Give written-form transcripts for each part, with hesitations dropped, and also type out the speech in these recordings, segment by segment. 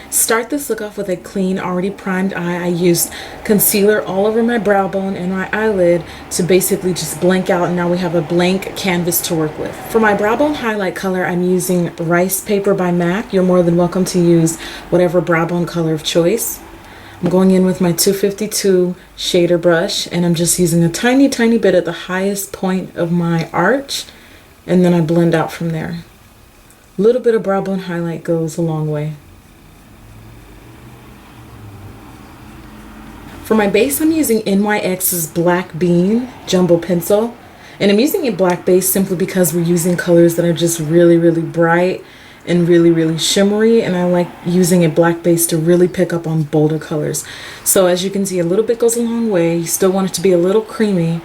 start this look off with a clean, already primed eye. I used concealer all over my brow bone and my eyelid to basically just blank out, and now we have a blank canvas to work with. For my brow bone highlight color, I'm using Ricepaper by MAC. You're more than welcome to use whatever brow bone color of choice. I'm going in with my 252 shader brush, and I'm just using a tiny bit at the highest point of my arch, and then I blend out from there. A little bit of brow bone highlight goes a long way. For my base, I'm using NYX's Black Bean Jumbo Pencil, and I'm using a black base simply because we're using colors that are just really bright and really shimmery, and I like using a black base to really pick up on bolder colors. So as you can see, a little bit goes a long way. You still want it to be a little creamy,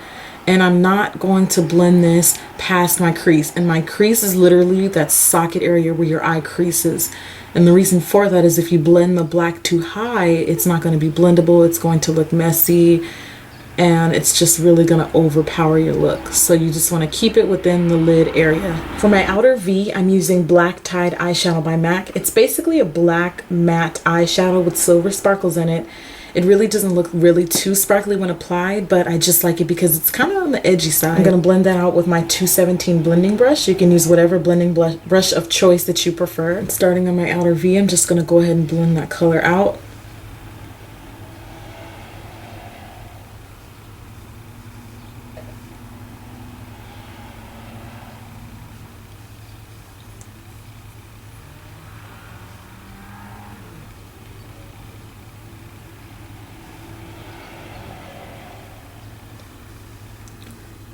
and I'm not going to blend this past my crease, and my crease is literally that socket area where your eye creases. And the reason for that is if you blend the black too high, it's not going to be blendable, it's going to look messy, and it's just really going to overpower your look. So you just want to keep it within the lid area. For my outer V, I'm using Black Tide Eyeshadow by MAC. It's basically a black matte eyeshadow with silver sparkles in it. It really doesn't look really too sparkly when applied, but I just like it because it's kind of on the edgy side. I'm going to blend that out with my 217 blending brush. You can use whatever blending brush of choice that you prefer. And starting on my outer V, I'm just going to go ahead and blend that color out.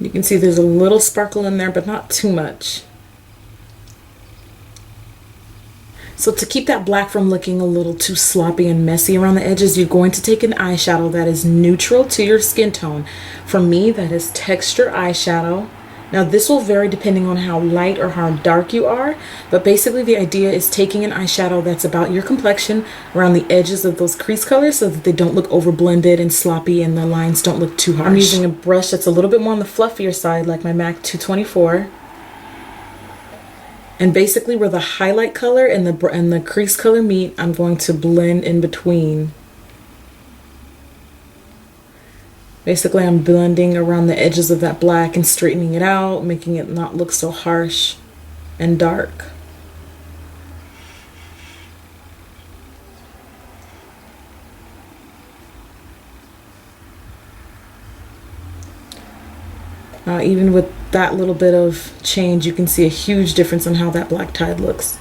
You can see there's a little sparkle in there, but not too much. So to keep that black from looking a little too sloppy and messy around the edges, you're going to take an eyeshadow that is neutral to your skin tone. For me, that is Texture Eyeshadow. Now this will vary depending on how light or how dark you are, but basically the idea is taking an eyeshadow that's about your complexion around the edges of those crease colors so that they don't look over blended and sloppy and the lines don't look too harsh. I'm using a brush that's a little bit more on the fluffier side, like my MAC 224. And basically where the highlight color and the crease color meet, I'm going to blend in between. Basically, I'm blending around the edges of that black and straightening it out, making it not look so harsh and dark. Even with that little bit of change, you can see a huge difference in how that black tide looks.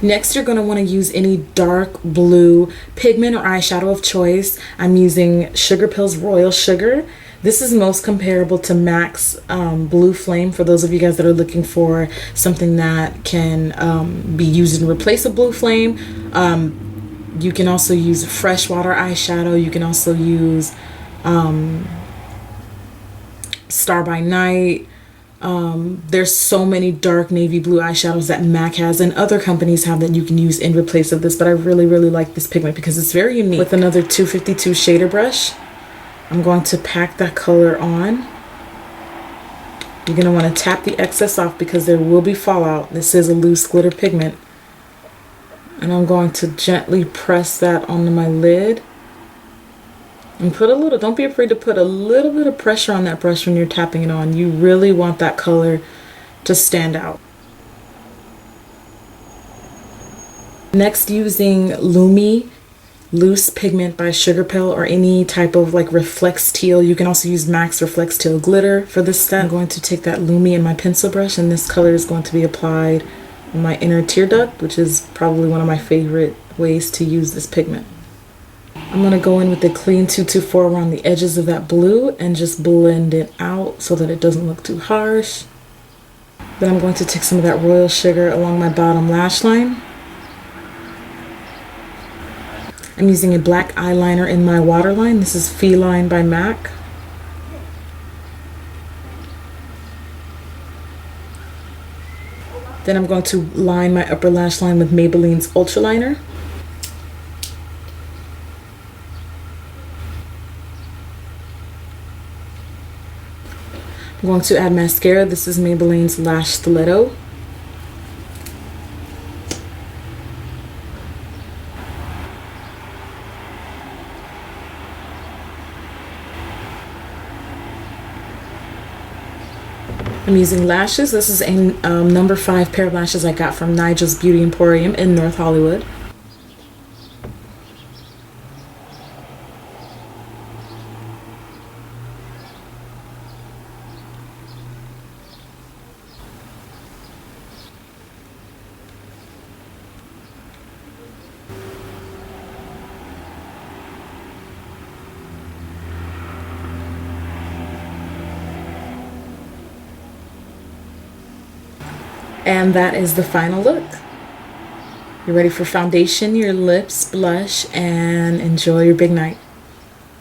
Next, you're going to want to use any dark blue pigment or eyeshadow of choice. I'm using Sugarpill's Royal Sugar. This is most comparable to MAC's Blue Flame for those of you guys that are looking for something that can be used in replace of Blue Flame. You can also use Freshwater eyeshadow. You can also use Star by Night. There's so many dark navy blue eyeshadows that MAC has and other companies have that you can use in replace of this, but I really like this pigment because it's very unique. With another 252 shader brush, I'm going to pack that color on. You're going to want to tap the excess off because there will be fallout. This is a loose glitter pigment, and I'm going to gently press that onto my lid. And put a little, don't be afraid to put a little bit of pressure on that brush when you're tapping it on. You really want that color to stand out. Next, using Lumi Loose Pigment by Sugarpill or any type of like Reflex Teal. You can also use MAC's Reflex Teal Glitter for this step. I'm going to take that Lumi in my pencil brush, and this color is going to be applied on my inner tear duct, which is probably one of my favorite ways to use this pigment. I'm going to go in with the clean 224 around the edges of that blue and just blend it out so that it doesn't look too harsh. Then I'm going to take some of that Royal Sugar along my bottom lash line. I'm using a black eyeliner in my waterline. This is Feline by MAC. Then I'm going to line my upper lash line with Maybelline's Ultra Liner. I'm going to add mascara. This is Maybelline's Lash Stiletto. I'm using lashes. This is a number 5 pair of lashes I got from Nigel's Beauty Emporium in North Hollywood. And that is the final look. You're ready for foundation, your lips, blush, and enjoy your big night.